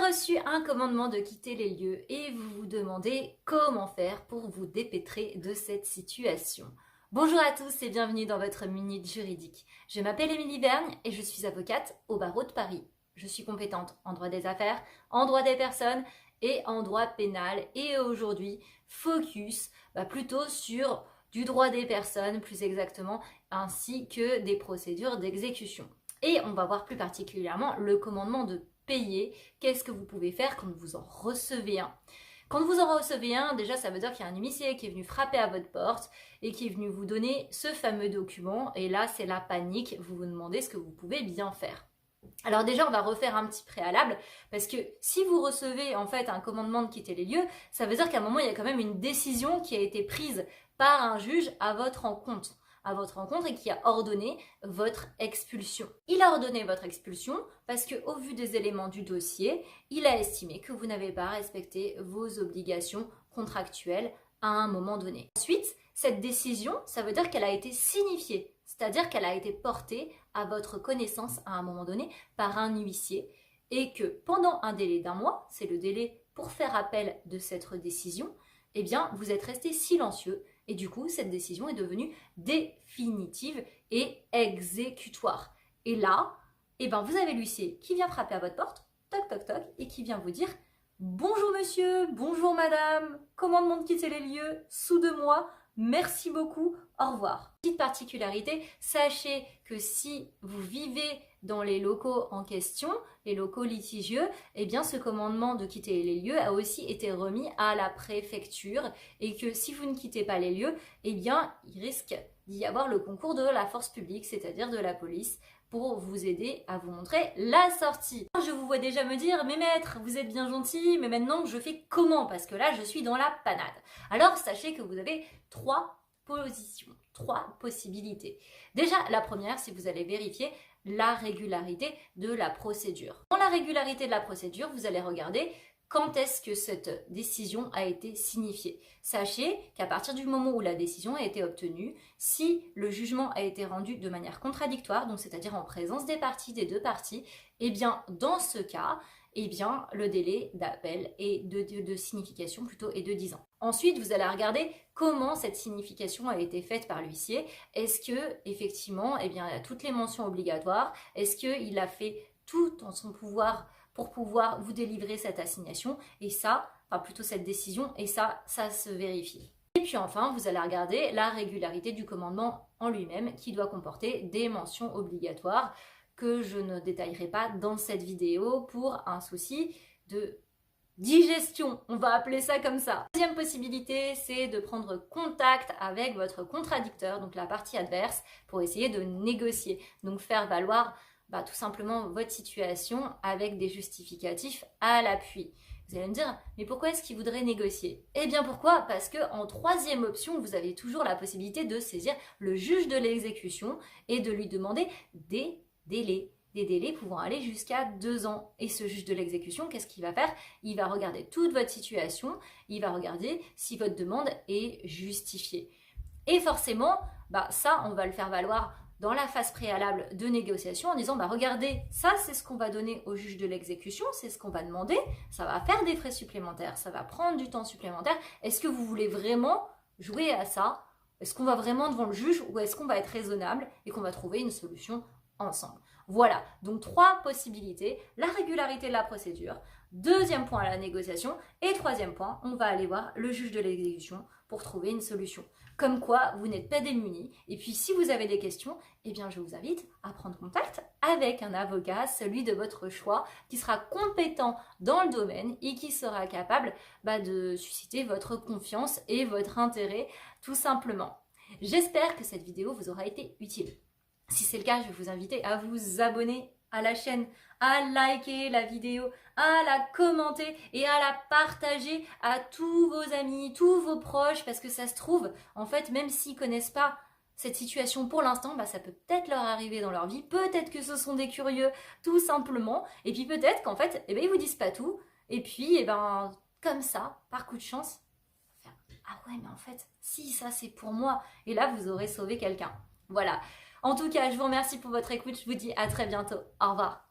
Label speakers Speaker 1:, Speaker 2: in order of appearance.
Speaker 1: reçu un commandement de quitter les lieux et vous vous demandez comment faire pour vous dépêtrer de cette situation. Bonjour à tous et bienvenue dans votre Minute Juridique. Je m'appelle Émilie Vergne et je suis avocate au barreau de Paris. Je suis compétente en droit des affaires, en droit des personnes et en droit pénal. Et aujourd'hui, focus plutôt sur du droit des personnes plus exactement, ainsi que des procédures d'exécution. Et on va voir plus particulièrement le commandement de payer. Qu'est-ce que vous pouvez faire quand vous en recevez un? Quand vous en recevez un, déjà ça veut dire qu'il y a un huissier qui est venu frapper à votre porte et qui est venu vous donner ce fameux document. Et là c'est la panique, vous vous demandez ce que vous pouvez bien faire. Alors déjà on va refaire un petit préalable parce que si vous recevez en fait un commandement de quitter les lieux, ça veut dire qu'à un moment il y a quand même une décision qui a été prise par un juge à votre encontre et qui a ordonné votre expulsion. Il a ordonné votre expulsion parce qu'au vu des éléments du dossier, il a estimé que vous n'avez pas respecté vos obligations contractuelles à un moment donné. Ensuite, cette décision, ça veut dire qu'elle a été signifiée, c'est-à-dire qu'elle a été portée à votre connaissance à un moment donné par un huissier et que pendant un délai d'un mois, c'est le délai pour faire appel de cette décision, eh bien, vous êtes resté silencieux et du coup, cette décision est devenue définitive et exécutoire. Et là, eh ben, vous avez l'huissier qui vient frapper à votre porte, toc toc toc, et qui vient vous dire « Bonjour monsieur, bonjour madame, commandement de quitter les lieux, sous 2 mois, merci beaucoup, au revoir ». Petite particularité, sachez que si vous vivez dans les locaux en question, les locaux litigieux, eh bien ce commandement de quitter les lieux a aussi été remis à la préfecture et que si vous ne quittez pas les lieux, eh bien il risque d'y avoir le concours de la force publique, c'est-à-dire de la police, pour vous aider à vous montrer la sortie. Je vous vois déjà me dire, mais maître, vous êtes bien gentil, mais maintenant je fais comment? Parce que là je suis dans la panade. Alors sachez que vous avez 3 positions, 3 possibilités. Déjà la première, si vous allez vérifier la régularité de la procédure. Dans la régularité de la procédure, vous allez regarder quand est-ce que cette décision a été signifiée. Sachez qu'à partir du moment où la décision a été obtenue, si le jugement a été rendu de manière contradictoire, donc c'est-à-dire en présence des parties, des 2 parties, eh bien dans ce cas, eh bien le délai d'appel et de signification plutôt est de 10 ans. Ensuite, vous allez regarder comment cette signification a été faite par l'huissier. Est-ce que effectivement, eh bien, il y a toutes les mentions obligatoires? Est-ce qu'il a fait tout en son pouvoir pour pouvoir vous délivrer cette assignation? Et ça, enfin plutôt cette décision, et ça se vérifie. Et puis enfin, vous allez regarder la régularité du commandement en lui-même qui doit comporter des mentions obligatoires que je ne détaillerai pas dans cette vidéo pour un souci de digestion, on va appeler ça comme ça. Deuxième possibilité, c'est de prendre contact avec votre contradicteur, donc la partie adverse, pour essayer de négocier. Donc faire valoir tout simplement votre situation avec des justificatifs à l'appui. Vous allez me dire, mais pourquoi est-ce qu'il voudrait négocier? Eh bien pourquoi? Parce qu'en 3e option, vous avez toujours la possibilité de saisir le juge de l'exécution et de lui demander des délais pouvant aller jusqu'à 2 ans. Et ce juge de l'exécution, qu'est-ce qu'il va faire? Il va regarder toute votre situation, il va regarder si votre demande est justifiée. Et forcément, ça, on va le faire valoir dans la phase préalable de négociation en disant, regardez, ça c'est ce qu'on va donner au juge de l'exécution, c'est ce qu'on va demander, ça va faire des frais supplémentaires, ça va prendre du temps supplémentaire. Est-ce que vous voulez vraiment jouer à ça? Est-ce qu'on va vraiment devant le juge ou est-ce qu'on va être raisonnable et qu'on va trouver une solution ensemble? Voilà, donc 3 possibilités, la régularité de la procédure, 2e point la négociation et 3e point, on va aller voir le juge de l'exécution pour trouver une solution. Comme quoi, vous n'êtes pas démunis. Et puis, si vous avez des questions, eh bien, je vous invite à prendre contact avec un avocat, celui de votre choix, qui sera compétent dans le domaine et qui sera capable de susciter votre confiance et votre intérêt, tout simplement. J'espère que cette vidéo vous aura été utile. Si c'est le cas, je vais vous inviter à vous abonner à la chaîne, à liker la vidéo, à la commenter et à la partager à tous vos amis, tous vos proches, parce que ça se trouve, en fait, même s'ils ne connaissent pas cette situation pour l'instant, ça peut peut-être leur arriver dans leur vie, peut-être que ce sont des curieux, tout simplement, et puis peut-être qu'en fait, ils vous disent pas tout, et puis, comme ça, par coup de chance, ah ouais, mais en fait, si, ça c'est pour moi, et là, vous aurez sauvé quelqu'un. Voilà. En tout cas, je vous remercie pour votre écoute. Je vous dis à très bientôt. Au revoir.